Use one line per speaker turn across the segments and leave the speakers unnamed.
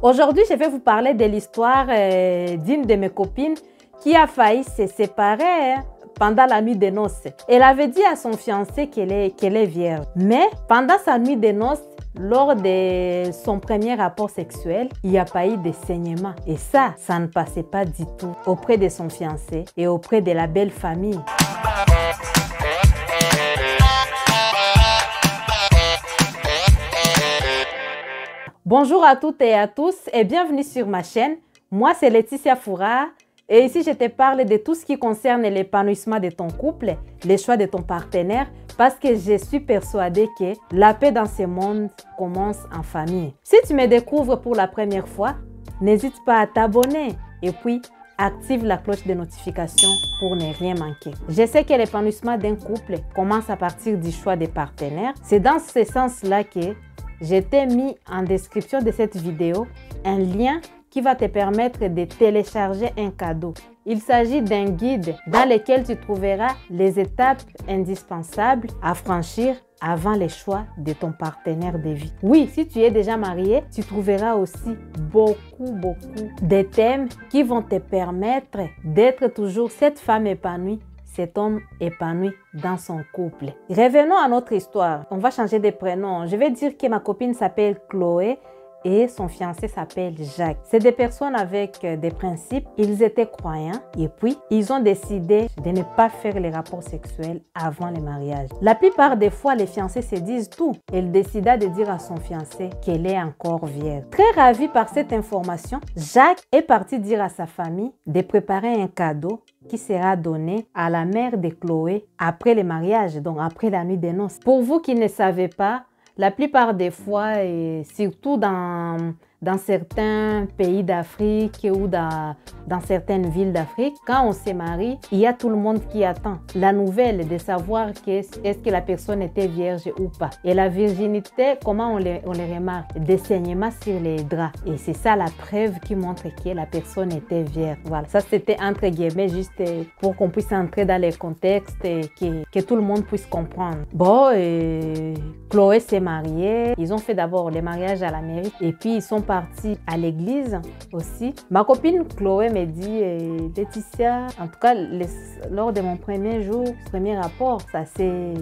Aujourd'hui, je vais vous parler de l'histoire d'une de mes copines qui a failli se séparer pendant la nuit des noces. Elle avait dit à son fiancé qu'elle est vierge. Mais pendant sa nuit des noces, lors de son premier rapport sexuel, il n'y a pas eu de saignement. Et ça ne passait pas du tout auprès de son fiancé et auprès de la belle famille. Bonjour à toutes et à tous et bienvenue sur ma chaîne. Moi, c'est Laetitia Foura et ici, je te parle de tout ce qui concerne l'épanouissement de ton couple, les choix de ton partenaire, parce que je suis persuadée que la paix dans ce monde commence en famille. Si tu me découvres pour la première fois, n'hésite pas à t'abonner et puis active la cloche de notification pour ne rien manquer. Je sais que l'épanouissement d'un couple commence à partir du choix des partenaires. C'est dans ce sens-là que je t'ai mis en description de cette vidéo un lien qui va te permettre de télécharger un cadeau. Il s'agit d'un guide dans lequel tu trouveras les étapes indispensables à franchir avant le choix de ton partenaire de vie. Oui, si tu es déjà marié, tu trouveras aussi beaucoup de thèmes qui vont te permettre d'être toujours cette femme épanouie, cet homme épanoui dans son couple. Revenons à notre histoire. On va changer de prénom. Je vais dire que ma copine s'appelle Chloé et son fiancé s'appelle Jacques. C'est des personnes avec des principes. Ils étaient croyants et puis ils ont décidé de ne pas faire les rapports sexuels avant le mariage. La plupart des fois, les fiancés se disent tout. Elle décida de dire à son fiancé qu'elle est encore vierge. Très ravi par cette information, Jacques est parti dire à sa famille de préparer un cadeau qui sera donné à la mère de Chloé après le mariage, donc après la nuit des noces. Pour vous qui ne savez pas, la plupart des fois, et surtout dans certains pays d'Afrique ou dans certaines villes d'Afrique, quand on se marie, il y a tout le monde qui attend la nouvelle de savoir est-ce que la personne était vierge ou pas. Et la virginité, comment on les remarque? Des saignements sur les draps. Et c'est ça la preuve qui montre que la personne était vierge. Voilà, ça c'était entre guillemets juste pour qu'on puisse entrer dans les contextes et que tout le monde puisse comprendre. Bon, Chloé s'est mariée. Ils ont fait d'abord le mariage à la mairie et puis ils sont partis à l'église aussi. Ma copine Chloé me dit Laetitia, en tout cas lors de mon premier rapport, ça s'est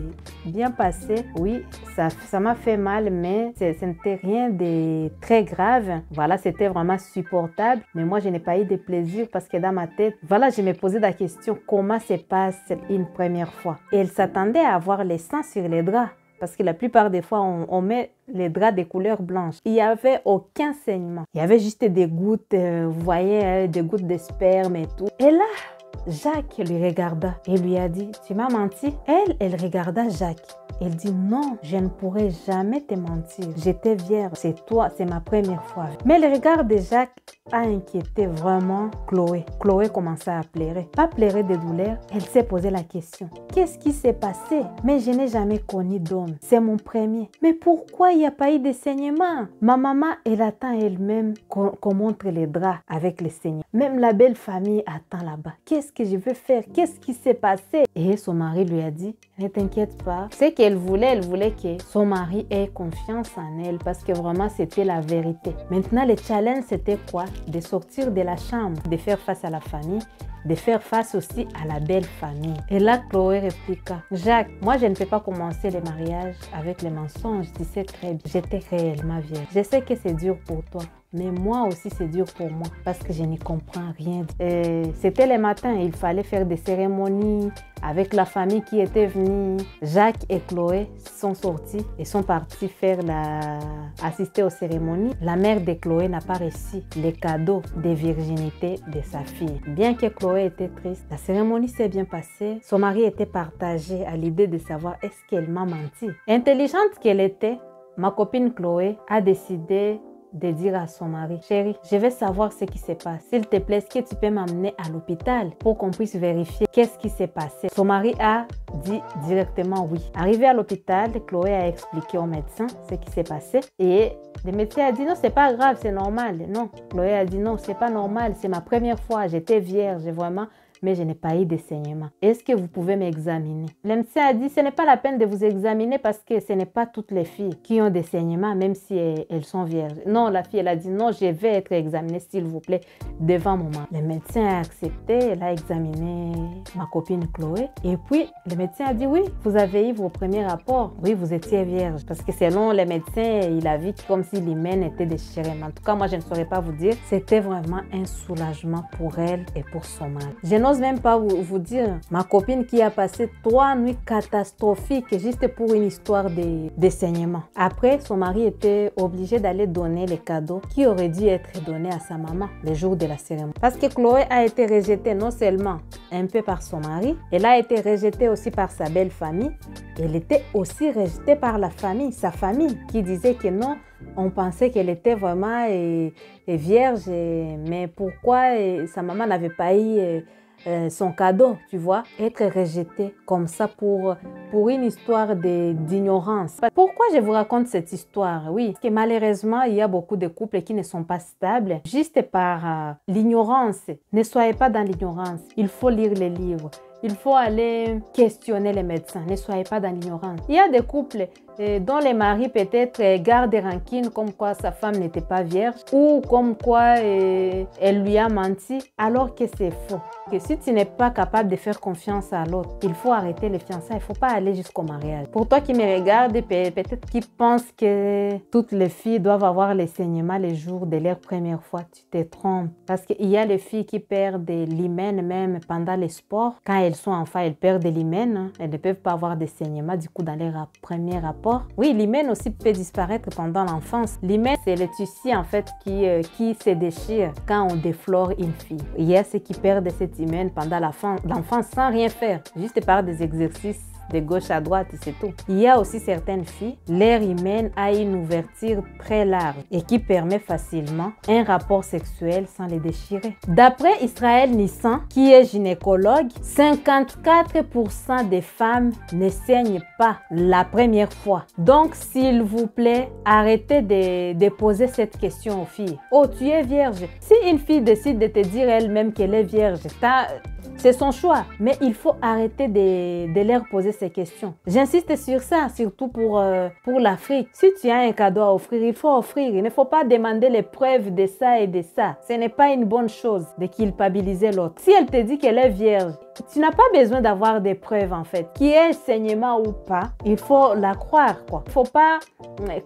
bien passé. Oui, ça m'a fait mal, mais ce n'était rien de très grave. Voilà, c'était vraiment supportable. Mais moi, je n'ai pas eu de plaisir parce que dans ma tête, voilà, je me posais la question comment se passe une première fois. Et elle s'attendait à avoir les sang sur les draps. Parce que la plupart des fois, on met les draps de couleur blanche. Il n'y avait aucun saignement. Il y avait juste des gouttes, vous voyez, des gouttes de sperme et tout. Et là, Jacques lui regarda et lui a dit, tu m'as menti? Elle regarda Jacques. Elle dit, non, je ne pourrais jamais te mentir. J'étais vierge, c'est toi, c'est ma première fois. Mais le regard de Jacques a inquiété vraiment Chloé. Chloé commença à pleurer. Pas pleurer de douleur, elle s'est posé la question. Qu'est-ce qui s'est passé? Mais je n'ai jamais connu d'homme. C'est mon premier. Mais pourquoi il n'y a pas eu de saignement? Ma maman, elle attend elle-même qu'on montre les draps avec les saignements. Même la belle famille attend là-bas. Qu'est-ce que je veux faire? Qu'est-ce qui s'est passé? Et son mari lui a dit, ne t'inquiète pas. C'est qu'elle voulait que son mari ait confiance en elle parce que vraiment c'était la vérité. Maintenant, le challenge c'était quoi? De sortir de la chambre, de faire face à la famille, de faire face aussi à la belle famille. Et là, Chloé répliqua, Jacques, moi je ne peux pas commencer le mariage avec les mensonges. Tu sais très bien, j'étais réellement vierge. Je sais que c'est dur pour toi. Mais moi aussi, c'est dur pour moi parce que je n'y comprends rien. C'était le matin, il fallait faire des cérémonies avec la famille qui était venue. Jacques et Chloé sont sortis et sont partis assister aux cérémonies. La mère de Chloé n'a pas reçu les cadeaux de virginité de sa fille. Bien que Chloé était triste, la cérémonie s'est bien passée. Son mari était partagé à l'idée de savoir est-ce qu'elle m'a menti. Intelligente qu'elle était, ma copine Chloé a décidé de dire à son mari, chérie, je vais savoir ce qui se passe. S'il te plaît, est-ce que tu peux m'amener à l'hôpital pour qu'on puisse vérifier qu'est-ce qui s'est passé? Son mari a dit directement oui. Arrivé à l'hôpital, Chloé a expliqué au médecin ce qui s'est passé et le médecin a dit non, c'est pas grave, c'est normal. Non, Chloé a dit non, c'est pas normal, c'est ma première fois, j'étais vierge, vraiment, mais je n'ai pas eu de saignement. Est-ce que vous pouvez m'examiner? Le médecin a dit, ce n'est pas la peine de vous examiner parce que ce n'est pas toutes les filles qui ont des saignements, même si elles sont vierges. Non, la fille, elle a dit, non, je vais être examinée, s'il vous plaît, devant mon mari. Le médecin a accepté, elle a examiné ma copine Chloé. Et puis, le médecin a dit, oui, vous avez eu vos premiers rapports. Oui, vous étiez vierge. Parce que selon les médecins, il a vu comme si l'hymen était déchiré. Mais en tout cas, moi, je ne saurais pas vous dire. C'était vraiment un soulagement pour elle et pour son mari. Je n'ose même pas vous dire, ma copine qui a passé 3 nuits catastrophiques juste pour une histoire de saignement. Après, son mari était obligé d'aller donner les cadeaux qui auraient dû être donnés à sa maman le jour de la cérémonie. Parce que Chloé a été rejetée non seulement un peu par son mari, elle a été rejetée aussi par sa belle famille. Elle était aussi rejetée par la famille, sa famille, qui disait que non, on pensait qu'elle était vraiment vierge, mais pourquoi sa maman n'avait pas eu son cadeau, tu vois, être rejetée comme ça pour une histoire d'ignorance. Pourquoi je vous raconte cette histoire? Oui, parce que malheureusement, il y a beaucoup de couples qui ne sont pas stables juste par l'ignorance. Ne soyez pas dans l'ignorance. Il faut lire les livres. Il faut aller questionner les médecins. Ne soyez pas dans l'ignorance. Il y a des couples dont les maris peut-être gardent des rancunes comme quoi sa femme n'était pas vierge ou comme quoi elle lui a menti alors que c'est faux. Que si tu n'es pas capable de faire confiance à l'autre, il faut arrêter les fiançailles. Il ne faut pas aller jusqu'au mariage. Pour toi qui me regardes, peut-être qui pense que toutes les filles doivent avoir les saignements les jours de leur première fois, tu te trompes. Parce qu'il y a les filles qui perdent l'hymen même pendant les sports. Quand elles sont enfants, elles perdent l'hymen. Hein. Elles ne peuvent pas avoir des saignements du coup dans leur premier rapport. Oui, l'hymen aussi peut disparaître pendant l'enfance. L'hymen, c'est le tissu en fait qui se déchire quand on déflore une fille. Il y a ceux qui perdent cet hymen pendant l'enfance sans rien faire, juste par des exercices de gauche à droite et c'est tout. Il y a aussi certaines filles, leur hymen a une ouverture très large et qui permet facilement un rapport sexuel sans les déchirer. D'après Israël Nissan, qui est gynécologue, 54% des femmes ne saignent pas la première fois. Donc, s'il vous plaît, arrêtez de poser cette question aux filles. Oh, tu es vierge. Si une fille décide de te dire elle-même qu'elle est vierge, c'est son choix, mais il faut arrêter de leur poser ces questions. J'insiste sur ça, surtout pour l'Afrique. Si tu as un cadeau à offrir, il faut offrir. Il ne faut pas demander les preuves de ça et de ça. Ce n'est pas une bonne chose de culpabiliser l'autre. Si elle te dit qu'elle est vierge, tu n'as pas besoin d'avoir des preuves en fait. Qu'il y ait saignement ou pas, il faut la croire quoi. Il ne faut pas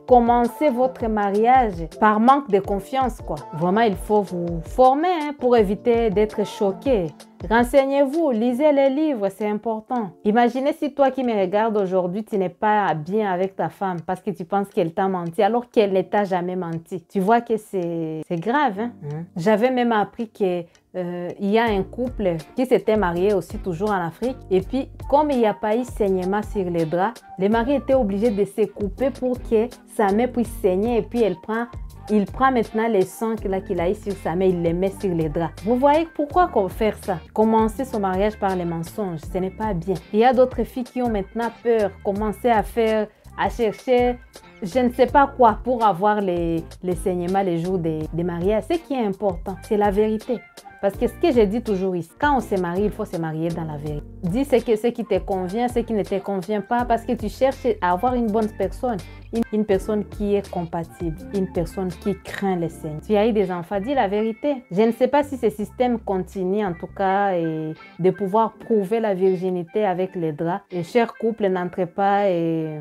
commencer votre mariage par manque de confiance quoi. Vraiment, il faut vous former pour éviter d'être choqué. Renseignez-vous, lisez les livres, c'est important. Imaginez si toi qui me regardes aujourd'hui, tu n'es pas bien avec ta femme parce que tu penses qu'elle t'a menti alors qu'elle ne t'a jamais menti. Tu vois que c'est grave. Hein? J'avais même appris que il y a un couple qui s'était marié aussi toujours en Afrique et puis comme il n'y a pas eu saignement sur les draps, le mari était obligé de se couper pour que sa main puisse saigner et puis il prend maintenant les sangs qu'il a eu sur sa main, il les met sur les draps. Vous voyez pourquoi faire ça? Commencer son mariage par les mensonges, ce n'est pas bien. Il y a d'autres filles qui ont maintenant peur, commencer à chercher je ne sais pas quoi pour avoir les saignements les jours des mariages. Ce qui est important, c'est la vérité. Parce que ce que je dis toujours ici, quand on se marie, il faut se marier dans la vérité. Dis ce qui te convient, ce qui ne te convient pas, parce que tu cherches à avoir une bonne personne. Une personne qui est compatible, une personne qui craint les signes. Tu as eu des enfants, dis la vérité. Je ne sais pas si ce système continue en tout cas de pouvoir prouver la virginité avec les draps. Et chers couples, n'entrez pas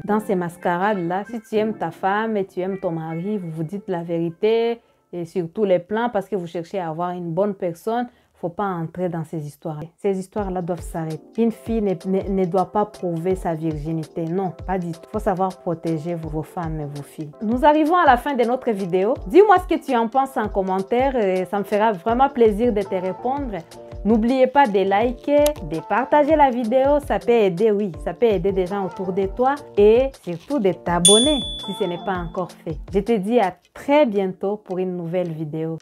dans ces mascarades-là. Si tu aimes ta femme et tu aimes ton mari, vous vous dites la vérité et sur tous les plans parce que vous cherchez à avoir une bonne personne. Il ne faut pas entrer dans ces histoires. Ces histoires-là doivent s'arrêter. Une fille ne doit pas prouver sa virginité. Non, pas du tout. Il faut savoir protéger vos femmes et vos filles. Nous arrivons à la fin de notre vidéo. Dis-moi ce que tu en penses en commentaire. Ça me fera vraiment plaisir de te répondre. N'oubliez pas de liker, de partager la vidéo. Ça peut aider, oui. Ça peut aider des gens autour de toi. Et surtout de t'abonner si ce n'est pas encore fait. Je te dis à très bientôt pour une nouvelle vidéo.